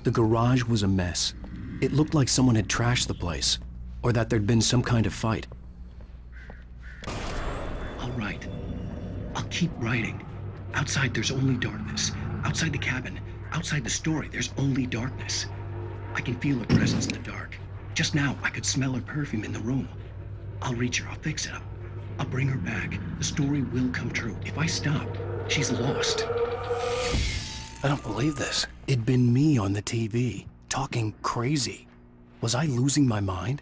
The garage was a mess. It looked like someone had trashed the place, or that there'd been some kind of fight. I'll write. I'll keep writing. Outside there's only darkness. Outside the cabin, outside the story, there's only darkness. I can feel her presence in the dark. Just now, I could smell her perfume in the room. I'll reach her, I'll fix it up. I'll bring her back. The story will come true. If I stop, she's lost. I don't believe this. It'd been me on the TV, talking crazy. Was I losing my mind?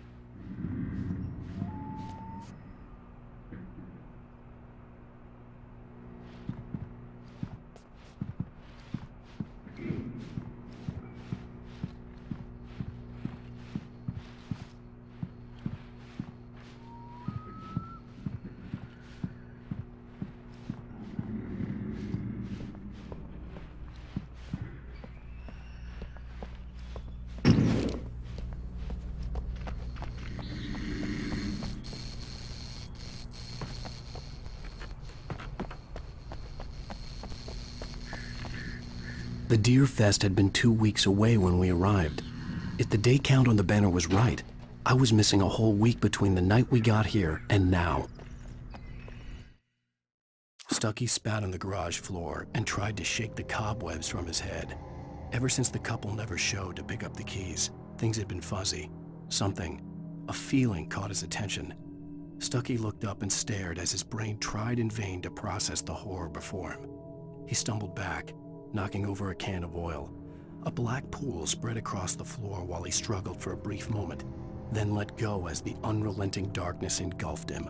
The Deer Fest had been 2 weeks away when we arrived. If the day count on the banner was right, I was missing a whole week between the night we got here and now. Stucky spat on the garage floor and tried to shake the cobwebs from his head. Ever since the couple never showed to pick up the keys, things had been fuzzy. Something, a feeling caught his attention. Stucky looked up and stared as his brain tried in vain to process the horror before him. He stumbled back, knocking over a can of oil. A black pool spread across the floor while he struggled for a brief moment, then let go as the unrelenting darkness engulfed him.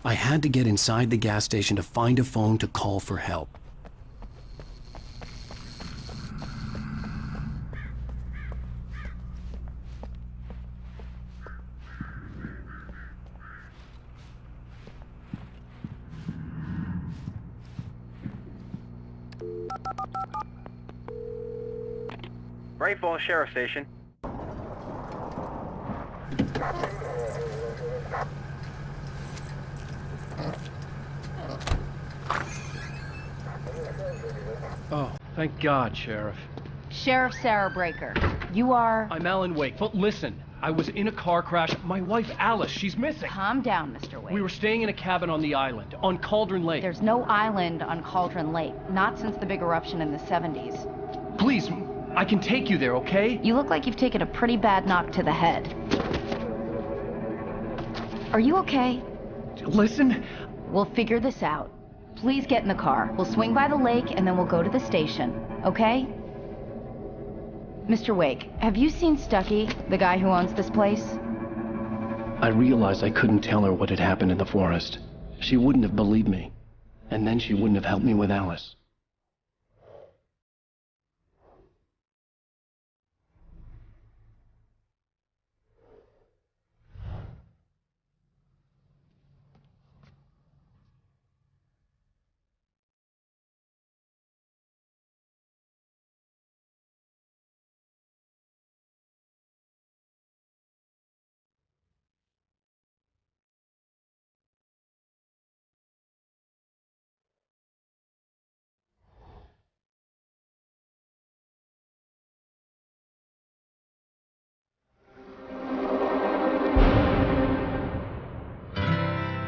I had to get inside the gas station to find a phone to call for help. Great Falls Sheriff Station. Oh, thank God, Sheriff. Sheriff Sarah Breaker. You are... I'm Alan Wake. But listen, I was in a car crash. My wife, Alice, she's missing. Calm down, Mr. Wake. We were staying in a cabin on the island, on Cauldron Lake. There's no island on Cauldron Lake. Not since the big eruption in the 70s. Please, I can take you there, okay? You look like you've taken a pretty bad knock to the head. Are you okay? Listen. We'll figure this out. Please get in the car. We'll swing by the lake and then we'll go to the station, okay? Mr. Wake, have you seen Stucky, the guy who owns this place? I realized I couldn't tell her what had happened in the forest. She wouldn't have believed me. And then she wouldn't have helped me with Alice.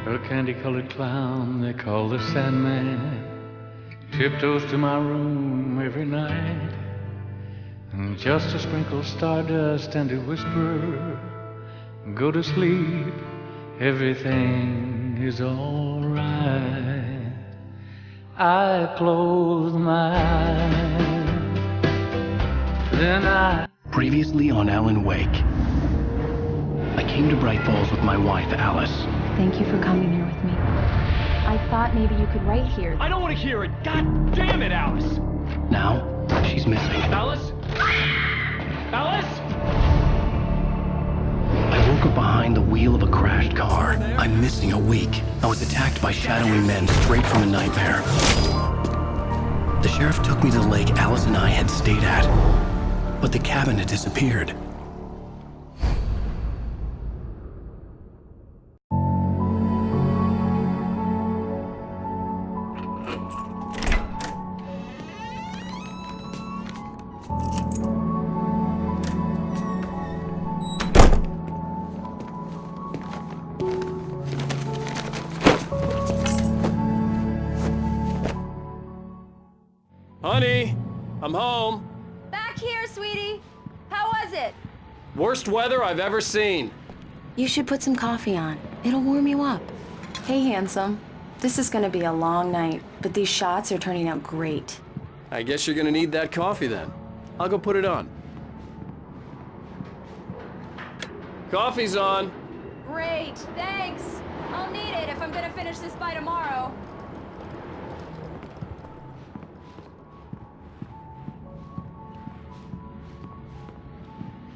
A candy-colored clown they call the Sandman tiptoes to my room every night, and just to sprinkle stardust and to whisper, go to sleep, everything is all right. I close my eyes, then I... Previously on Alan Wake. I came to Bright Falls with my wife, Alice. Thank you for coming here with me. I thought maybe you could write here. I don't want to hear it! God damn it, Alice! Now, she's missing. Alice? Alice? I woke up behind the wheel of a crashed car. I'm missing a week. I was attacked by shadowy men straight from a nightmare. The sheriff took me to the lake Alice and I had stayed at, but the cabin had disappeared. Honey, I'm home. Back here, sweetie. How was it? Worst weather I've ever seen. You should put some coffee on. It'll warm you up. Hey, handsome. This is gonna be a long night, but these shots are turning out great. I guess you're gonna need that coffee then. I'll go put it on. Coffee's on. Great, thanks. I'll need it if I'm gonna finish this by tomorrow.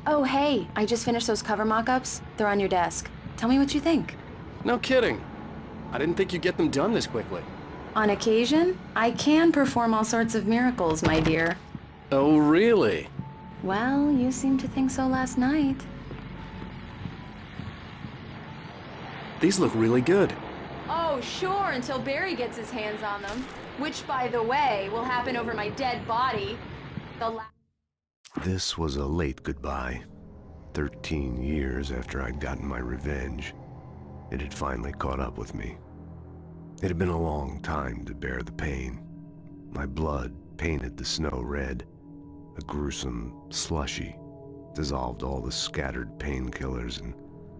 Oh, hey, I just finished those cover mock-ups. They're on your desk. Tell me what you think. No kidding. I didn't think you'd get them done this quickly. On occasion, I can perform all sorts of miracles, my dear. Oh, really? Well, you seemed to think so last night. These look really good. Oh, sure, until Barry gets his hands on them. Which, by the way, will happen over my dead body. This was a late goodbye. 13 years after I'd gotten my revenge, it had finally caught up with me. It had been a long time to bear the pain. My blood painted the snow red. A gruesome slushy dissolved all the scattered painkillers and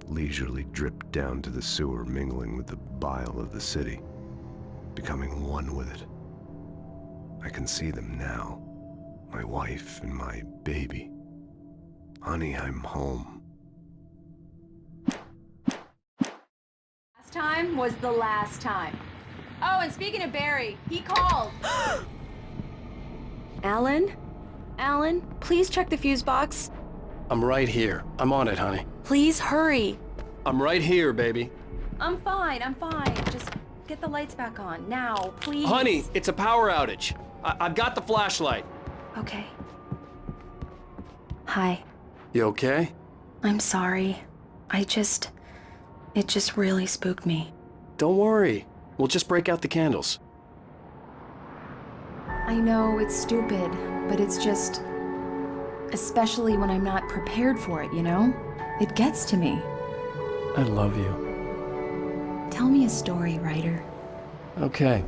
leisurely dripped down to the sewer, mingling with the bile of the city, becoming one with it. I can see them now. My wife and my baby. Honey, I'm home. Last time was the last time. Oh, and speaking of Barry, he called. Alan? Alan, please check the fuse box. I'm right here. I'm on it, honey. Please hurry. I'm right here, baby. I'm fine, I'm fine. Just get the lights back on, now, please. Honey, it's a power outage. I've got the flashlight. Okay. Hi. You okay? I'm sorry. It just really spooked me. Don't worry. We'll just break out the candles. I know it's stupid, but it's just... especially when I'm not prepared for it, you know? It gets to me. I love you. Tell me a story, writer. Okay.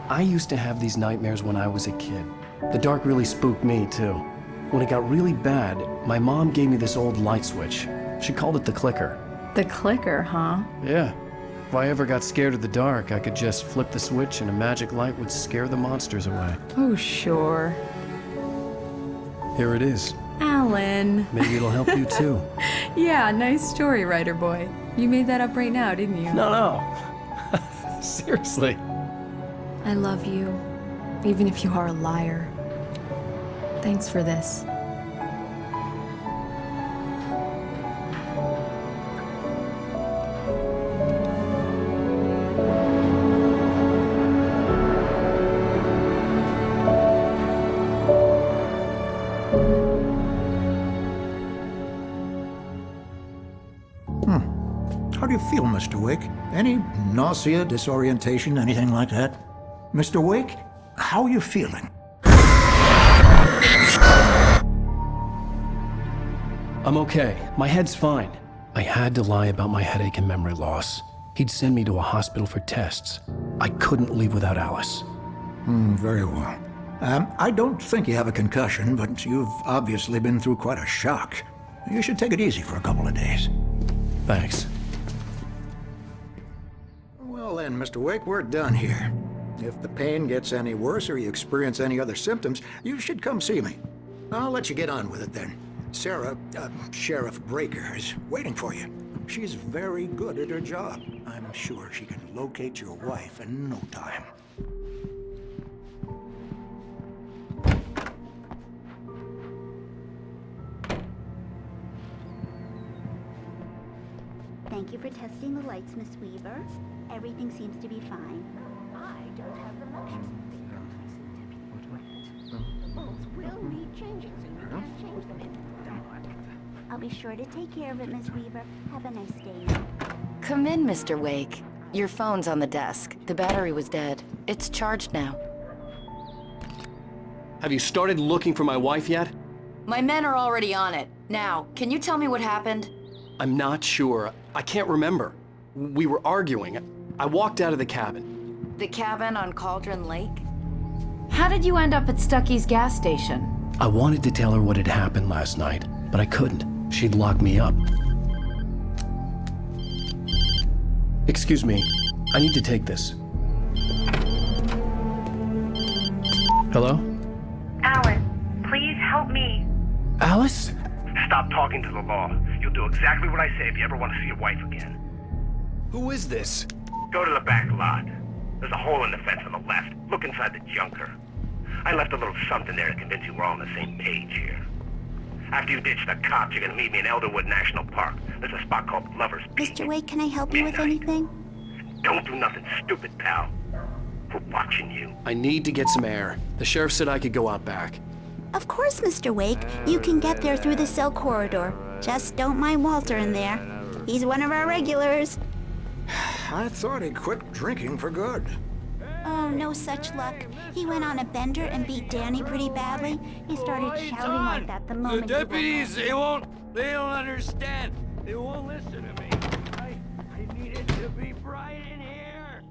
I used to have these nightmares when I was a kid. The dark really spooked me, too. When it got really bad, my mom gave me this old light switch. She called it the clicker. The clicker, huh? Yeah. If I ever got scared of the dark, I could just flip the switch and a magic light would scare the monsters away. Oh, sure. Here it is. Alan. Maybe it'll help you, too. Yeah, nice story, writer boy. You made that up right now, didn't you? No. Seriously. I love you, even if you are a liar. Thanks for this. How do you feel, Mr. Wake? Any nausea, disorientation, anything like that? Mr. Wake, how are you feeling? I'm okay. My head's fine. I had to lie about my headache and memory loss. He'd send me to a hospital for tests. I couldn't leave without Alice. Very well. I don't think you have a concussion, but you've obviously been through quite a shock. You should take it easy for a couple of days. Thanks. Well then, Mr. Wake, we're done here. If the pain gets any worse or you experience any other symptoms, you should come see me. I'll let you get on with it then. Sarah, Sheriff Breaker, is waiting for you. She's very good at her job. I'm sure she can locate your wife in no time. Thank you for testing the lights, Miss Weaver. Everything seems to be fine. I don't have the luxury of being replacing deputy. The bulbs will need changing, so you can't change them in. I'll be sure to take care of it, Miss Weaver. Have a nice day now. Come in, Mr. Wake. Your phone's on the desk. The battery was dead. It's charged now. Have you started looking for my wife yet? My men are already on it. Now, can you tell me what happened? I'm not sure. I can't remember. We were arguing. I walked out of the cabin. The cabin on Cauldron Lake? How did you end up at Stucky's gas station? I wanted to tell her what had happened last night, but I couldn't. She'd lock me up. Excuse me. I need to take this. Hello? Alice, please help me. Alice? Stop talking to the law. You'll do exactly what I say if you ever want to see your wife again. Who is this? Go to the back lot. There's a hole in the fence on the left. Look inside the junker. I left a little something there to convince you we're all on the same page here. After you ditch the cops, you're gonna meet me in Elderwood National Park. There's a spot called Lover's Peak. Mr. Wake, can I help you with anything? Don't do nothing stupid, pal. We're watching you. I need to get some air. The sheriff said I could go out back. Of course, Mr. Wake. You can get there through the cell corridor. Just don't mind Walter in there. He's one of our regulars. I thought he quit drinking for good. Oh, no such luck. He went on a bender and beat Danny pretty badly. He started shouting like that the moment the deputies, they don't understand. They won't listen to me. I need it to be bright in here.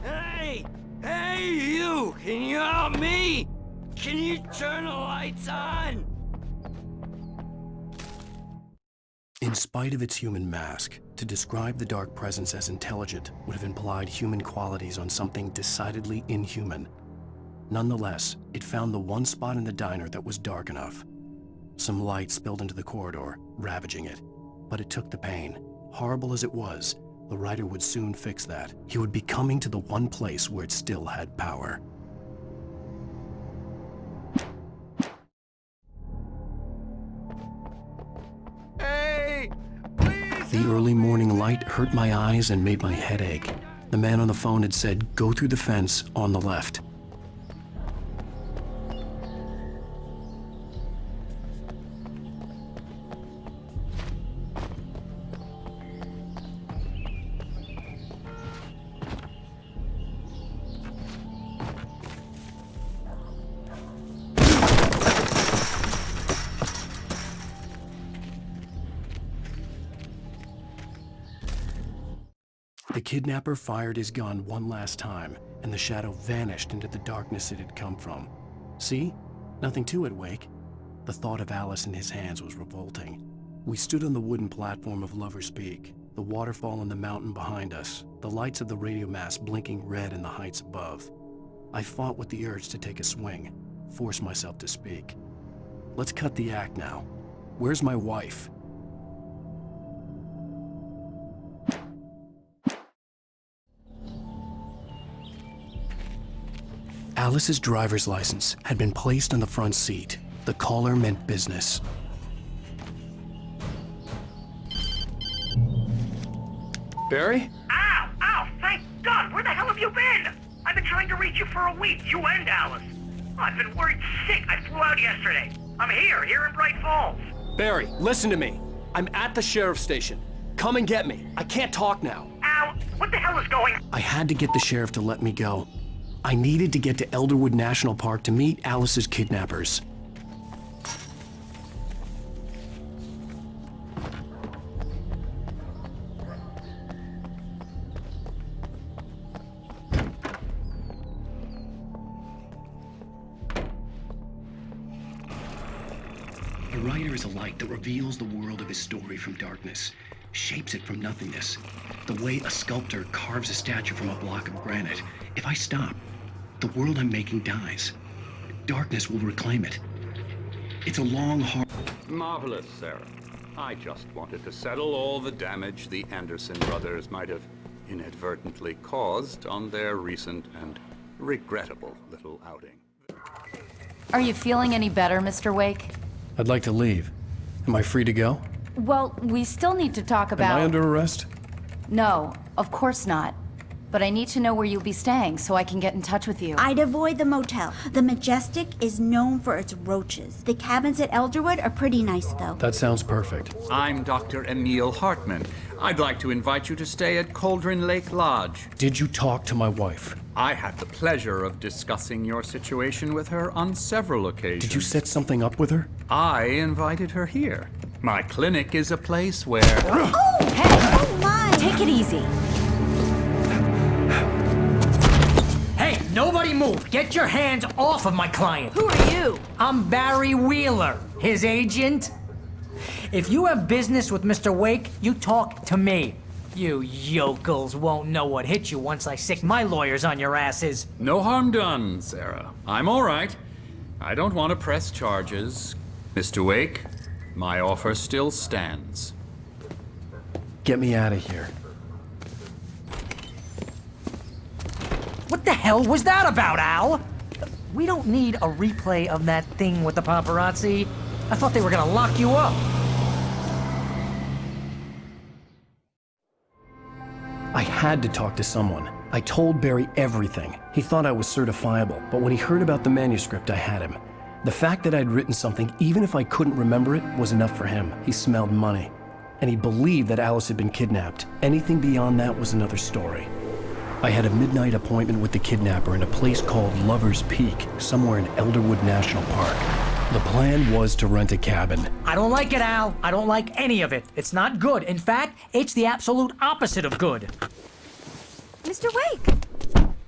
Hey! Hey, you! Can you help me? Can you turn the lights on? In spite of its human mask, to describe the dark presence as intelligent would have implied human qualities on something decidedly inhuman. Nonetheless, it found the one spot in the diner that was dark enough. Some light spilled into the corridor, ravaging it. But it took the pain. Horrible as it was, the writer would soon fix that. He would be coming to the one place where it still had power. Hey! Please! The early morning light hurt my eyes and made my head ache. The man on the phone had said, "Go through the fence on the left." The kidnapper fired his gun one last time, and the shadow vanished into the darkness it had come from. See? Nothing to it, Wake. The thought of Alice in his hands was revolting. We stood on the wooden platform of Lover's Peak, the waterfall in the mountain behind us, the lights of the radio mast blinking red in the heights above. I fought with the urge to take a swing, force myself to speak. Let's cut the act now. Where's my wife? Alice's driver's license had been placed on the front seat. The caller meant business. Barry? Ow! Ow! Thank God! Where the hell have you been? I've been trying to reach you for a week, you and Alice. Oh, I've been worried sick. I flew out yesterday. I'm here in Bright Falls. Barry, listen to me. I'm at the sheriff's station. Come and get me. I can't talk now. Ow! What the hell is going on? I had to get the sheriff to let me go. I needed to get to Elderwood National Park to meet Alice's kidnappers. A writer is a light that reveals the world of his story from darkness, shapes it from nothingness. The way a sculptor carves a statue from a block of granite. If I stop, the world I'm making dies. darkness will reclaim it. It's a long, hard... Marvelous, Sarah. I just wanted to settle all the damage the Anderson brothers might have inadvertently caused on their recent and regrettable little outing. Are you feeling any better, Mr. Wake? I'd like to leave. Am I free to go? Well, we still need to talk about... Am I under arrest? No, of course not. But I need to know where you'll be staying so I can get in touch with you. I'd avoid the motel. The Majestic is known for its roaches. The cabins at Elderwood are pretty nice, though. That sounds perfect. I'm Dr. Emil Hartman. I'd like to invite you to stay at Cauldron Lake Lodge. Did you talk to my wife? I had the pleasure of discussing your situation with her on several occasions. Did you set something up with her? I invited her here. My clinic is a place where... Oh! Hey! Oh, my! Take it easy. Hey, nobody move! Get your hands off of my client! Who are you? I'm Barry Wheeler, his agent. If you have business with Mr. Wake, you talk to me. You yokels won't know what hit you once I sick my lawyers on your asses. No harm done, Sarah. I'm all right. I don't want to press charges. Mr. Wake, my offer still stands. Get me out of here. What the hell was that about, Al? We don't need a replay of that thing with the paparazzi. I thought they were gonna lock you up. I had to talk to someone. I told Barry everything. He thought I was certifiable, but when he heard about the manuscript, I had him. The fact that I'd written something, even if I couldn't remember it, was enough for him. He smelled money. And he believed that Alice had been kidnapped. Anything beyond that was another story. I had a midnight appointment with the kidnapper in a place called Lover's Peak, somewhere in Elderwood National Park. The plan was to rent a cabin. I don't like it, Al. I don't like any of it. It's not good. In fact, it's the absolute opposite of good. Mr. Wake!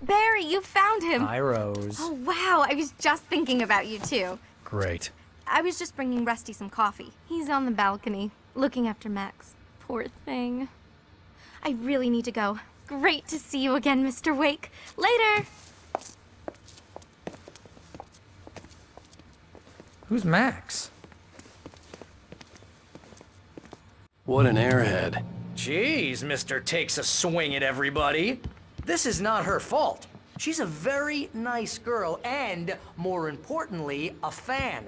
Barry, you found him! Hi, Rose. Oh, wow. I was just thinking about you, too. Great. I was just bringing Rusty some coffee. He's on the balcony, looking after Max. Poor thing. I really need to go. Great to see you again, Mr. Wake. Later! Who's Max? What an airhead. Jeez, Mr. Takes a swing at everybody. This is not her fault. She's a very nice girl and, more importantly, a fan.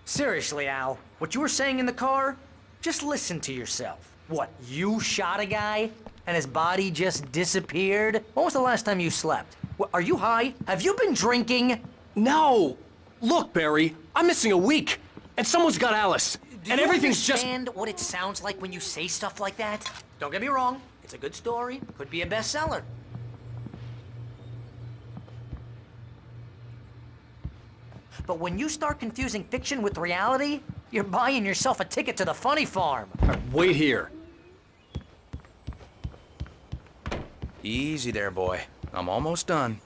Seriously, Al, what you were saying in the car? Just listen to yourself. What, you shot a guy and his body just disappeared? When was the last time you slept? What, are you high? Have you been drinking? No! Look, Barry, I'm missing a week, and someone's got Alice, and everything's just... Do you understand what it sounds like when you say stuff like that? Don't get me wrong, it's a good story, could be a bestseller. But when you start confusing fiction with reality, you're buying yourself a ticket to the funny farm. Wait here. Easy there, boy. I'm almost done.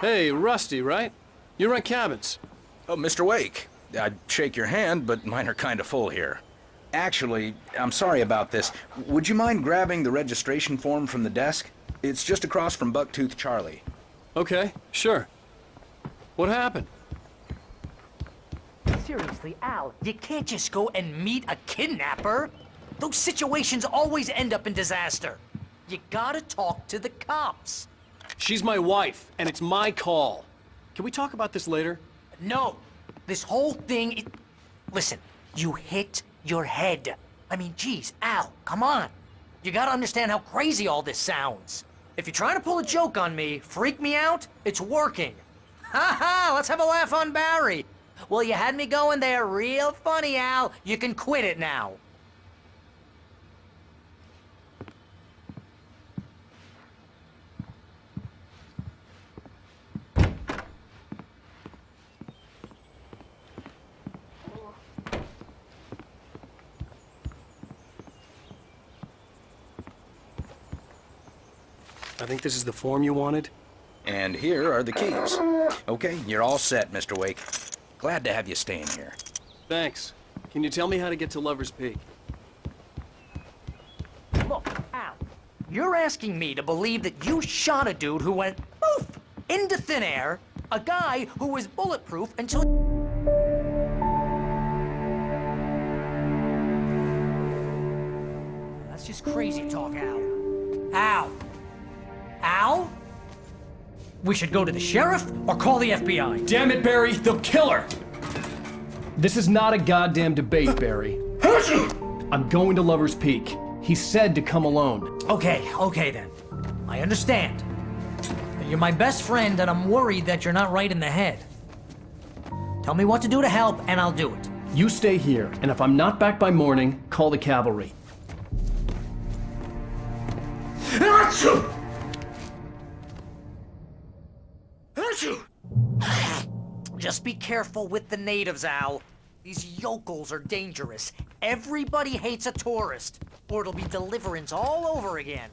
Hey, Rusty, right? You rent cabins. Oh, Mr. Wake. I'd shake your hand, but mine are kind of full here. Actually, I'm sorry about this. Would you mind grabbing the registration form from the desk? It's just across from Bucktooth Charlie. Okay, sure. What happened? Seriously, Al, you can't just go and meet a kidnapper. Those situations always end up in disaster. You gotta talk to the cops. She's my wife, and it's my call. Can we talk about this later? No. This whole thing... Listen, you hit your head. I mean, geez, Al, come on. You gotta understand how crazy all this sounds. If you're trying to pull a joke on me, freak me out, it's working. Ha ha, let's have a laugh on Barry. Well, you had me going there real funny, Al. You can quit it now. I think this is the form you wanted. And here are the keys. Okay, you're all set, Mr. Wake. Glad to have you staying here. Thanks. Can you tell me how to get to Lover's Peak? Look, Al, you're asking me to believe that you shot a dude who went poof into thin air, a guy who was bulletproof until... That's just crazy talk, Al. Al? Al? We should go to the sheriff or call the FBI. Damn it, Barry, they'll kill her! This is not a goddamn debate, Barry. I'm going to Lover's Peak. He said to come alone. Okay then. I understand. You're my best friend and I'm worried that you're not right in the head. Tell me what to do to help and I'll do it. You stay here, and if I'm not back by morning, call the cavalry. Just be careful with the natives, Al. These yokels are dangerous. Everybody hates a tourist, or it'll be Deliverance all over again.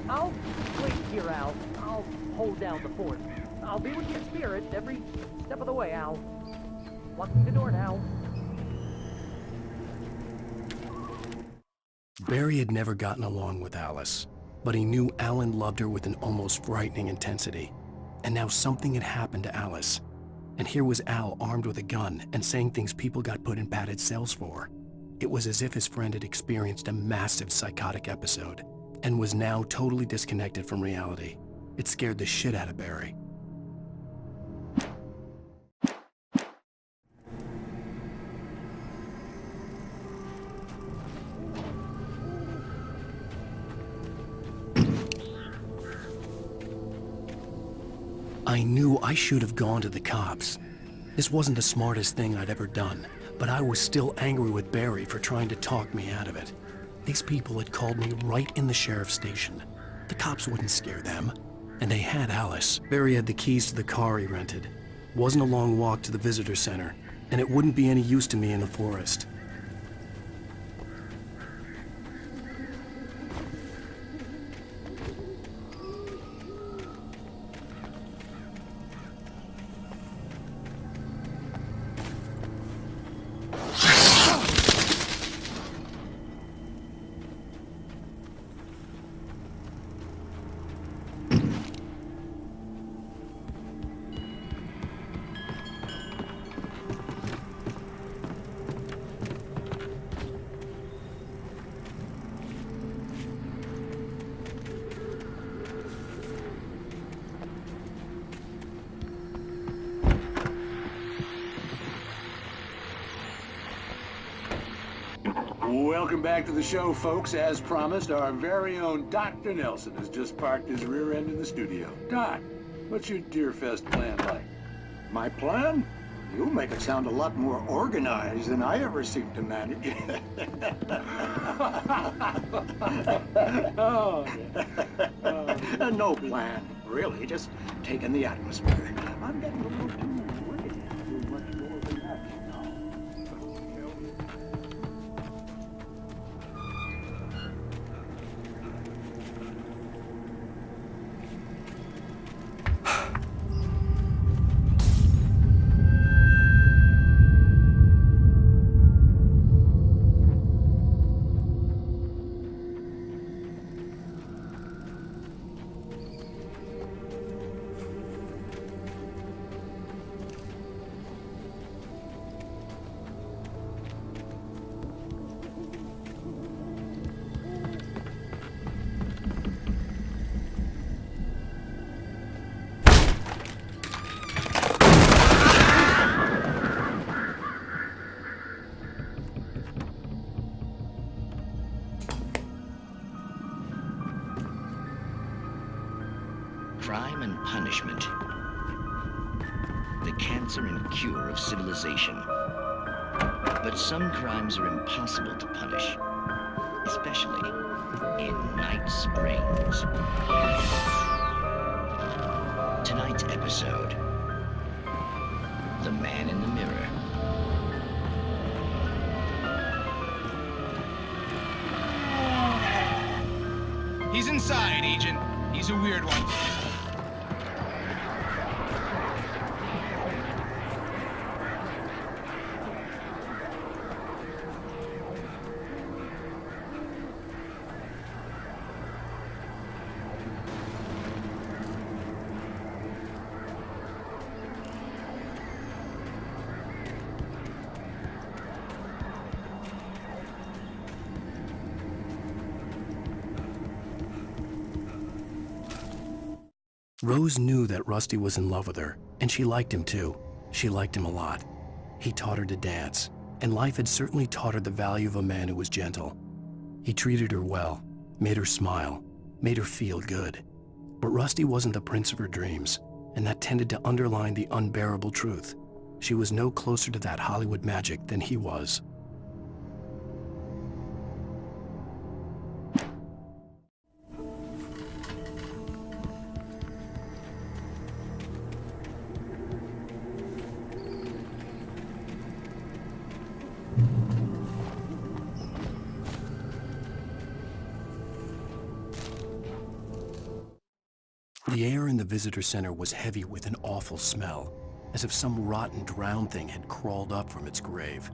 I'll wait here, Al. I'll hold down the fort. I'll be with your spirit every step of the way, Al. Locking the door now. Barry had never gotten along with Alice, but he knew Alan loved her with an almost frightening intensity. And now something had happened to Alice. And here was Al armed with a gun and saying things people got put in padded cells for. It was as if his friend had experienced a massive psychotic episode and was now totally disconnected from reality. It scared the shit out of Barry. I knew I should have gone to the cops. This wasn't the smartest thing I'd ever done, but I was still angry with Barry for trying to talk me out of it. These people had called me right in the sheriff's station. The cops wouldn't scare them. And they had Alice. Barry had the keys to the car he rented. Wasn't a long walk to the visitor center, and it wouldn't be any use to me in the forest. Welcome back to the show, folks. As promised, our very own Dr. Nelson has just parked his rear end in the studio. Doc, what's your Deerfest plan like? My plan? You make it sound a lot more organized than I ever seem to manage. No plan, really. Just taking the atmosphere. I'm getting a little too worried to do much more than that now. Crime and punishment. The cancer and cure of civilization. But some crimes are impossible to punish, especially in Night Springs. Tonight's episode, The Man in the Mirror. He's inside, Agent. He's a weird one. Rose knew that Rusty was in love with her, and she liked him too. She liked him a lot. He taught her to dance, and life had certainly taught her the value of a man who was gentle. He treated her well, made her smile, made her feel good. But Rusty wasn't the prince of her dreams, and that tended to underline the unbearable truth. She was no closer to that Hollywood magic than he was. The air in the visitor center was heavy with an awful smell, as if some rotten drowned thing had crawled up from its grave.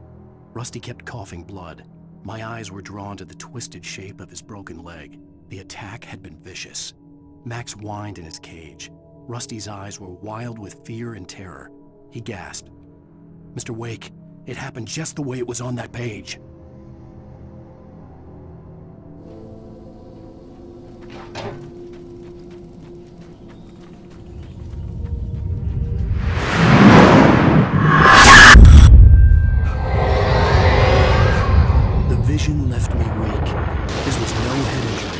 Rusty kept coughing blood. My eyes were drawn to the twisted shape of his broken leg. The attack had been vicious. Max whined in his cage. Rusty's eyes were wild with fear and terror. He gasped. "Mr. Wake, it happened just the way it was on that page." Vision left me weak. This was no head injury.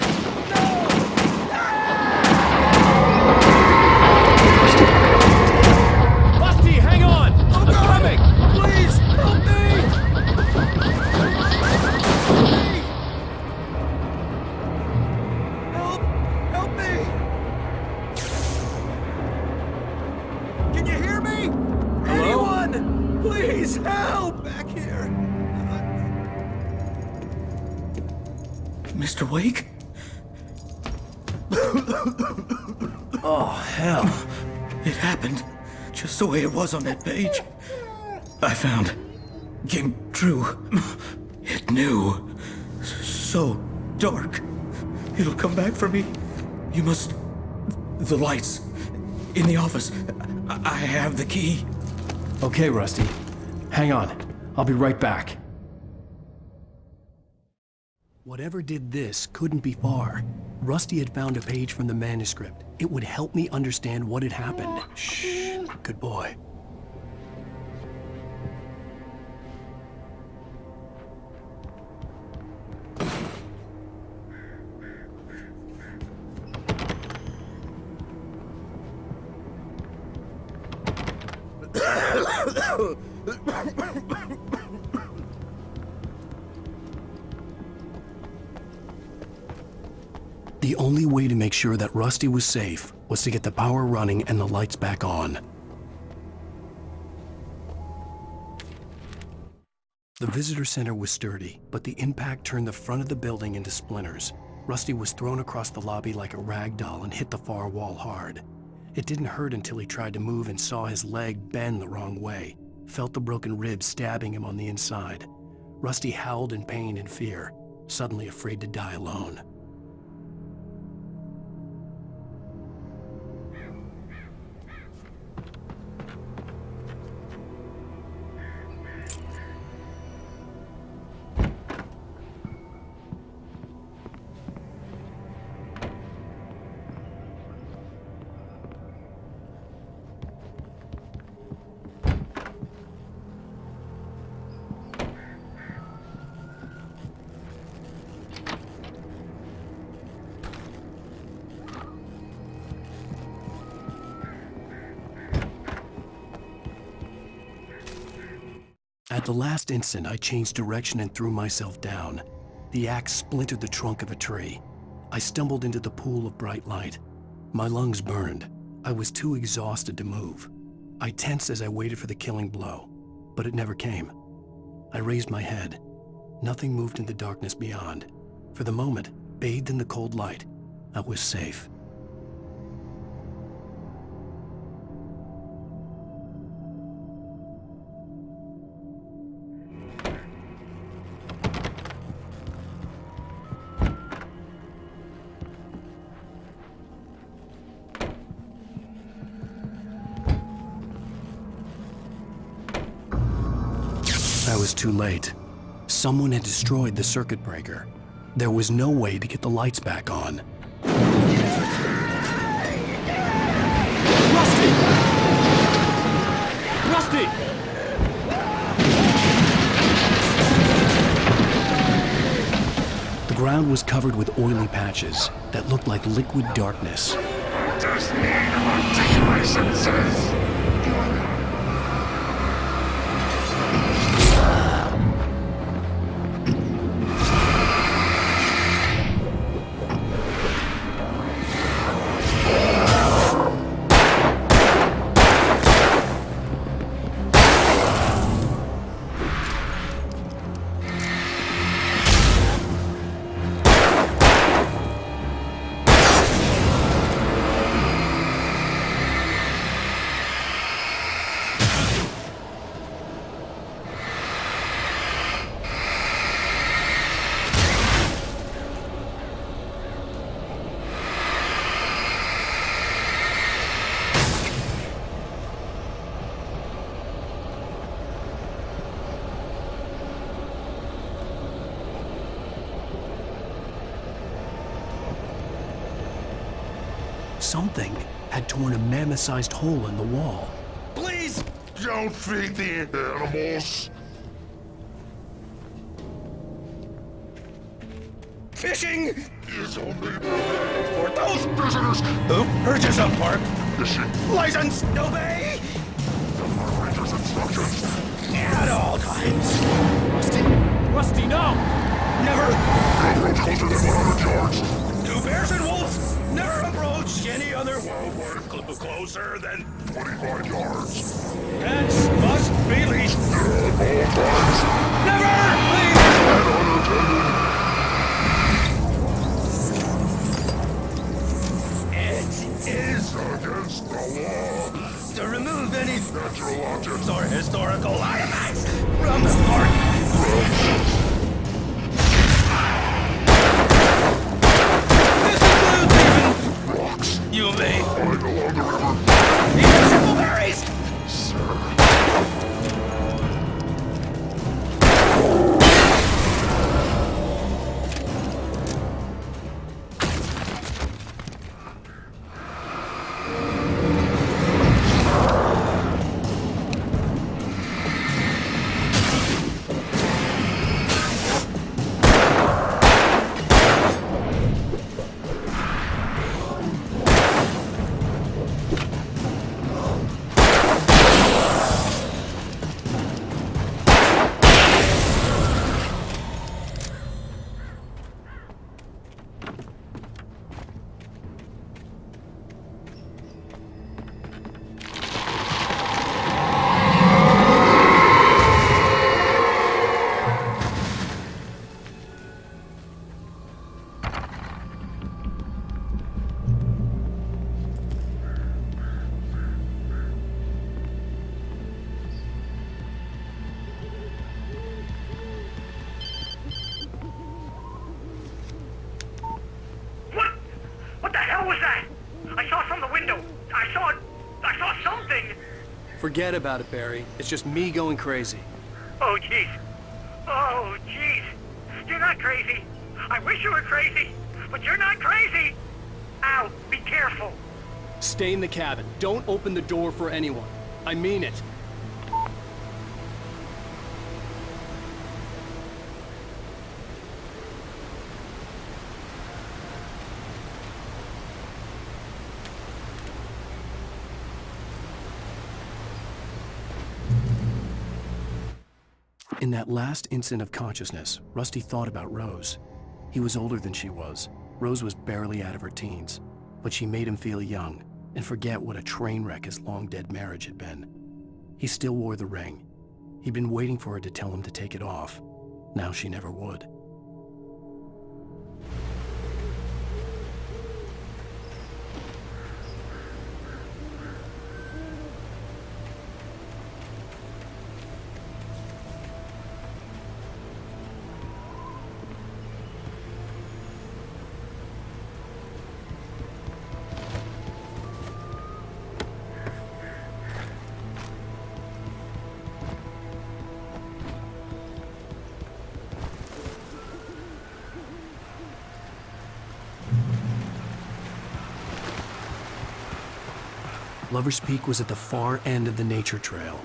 Rusty, hang on! I'm coming! Please, help me! Help me! Can you hear me? Hello? Anyone! Please, help! Back here! Mr. Wake? Oh, hell. It happened just the way it was on that page. I found. Came true. It knew. So dark. It'll come back for me. You must... The lights. In the office. I have the key. Okay, Rusty. Hang on. I'll be right back. Whatever did this couldn't be far. Rusty had found a page from the manuscript. It would help me understand what had happened. Shh, good boy. The only way to make sure that Rusty was safe was to get the power running and the lights back on. The visitor center was sturdy, but the impact turned the front of the building into splinters. Rusty was thrown across the lobby like a rag doll and hit the far wall hard. It didn't hurt until he tried to move and saw his leg bend the wrong way, felt the broken ribs stabbing him on the inside. Rusty howled in pain and fear, suddenly afraid to die alone. At the last instant, I changed direction and threw myself down. The axe splintered the trunk of a tree. I stumbled into the pool of bright light. My lungs burned. I was too exhausted to move. I tensed as I waited for the killing blow, but it never came. I raised my head. Nothing moved in the darkness beyond. For the moment, bathed in the cold light, I was safe. I was too late. Someone had destroyed the circuit breaker. There was no way to get the lights back on. Rusty! Rusty! The ground was covered with oily patches that looked like liquid darkness. Just need articulations. Something had torn a mammoth-sized hole in the wall. Please don't feed the animals. Fishing is only for those visitors who purchase a park license. Obey the park ranger's instructions at all times. Rusty, no! Never approach closer than 100 yards. To bears and wolves, never approach any other wildlife closer than 25 yards. Cats must be leashed at all times. Never leave and unattended. It is against the law to remove any natural objects or historical artifacts from the park. You may find along the river. Even simple berries! Sir. Forget about it, Barry. It's just me going crazy. Oh, jeez. Oh, jeez. You're not crazy. I wish you were crazy, but you're not crazy. Ow, be careful. Stay in the cabin. Don't open the door for anyone. I mean it. In that last instant of consciousness, Rusty thought about Rose. He was older than she was. Rose was barely out of her teens, but she made him feel young and forget what a train wreck his long-dead marriage had been. He still wore the ring. He'd been waiting for her to tell him to take it off. Now she never would. Lover's Peak was at the far end of the nature trail,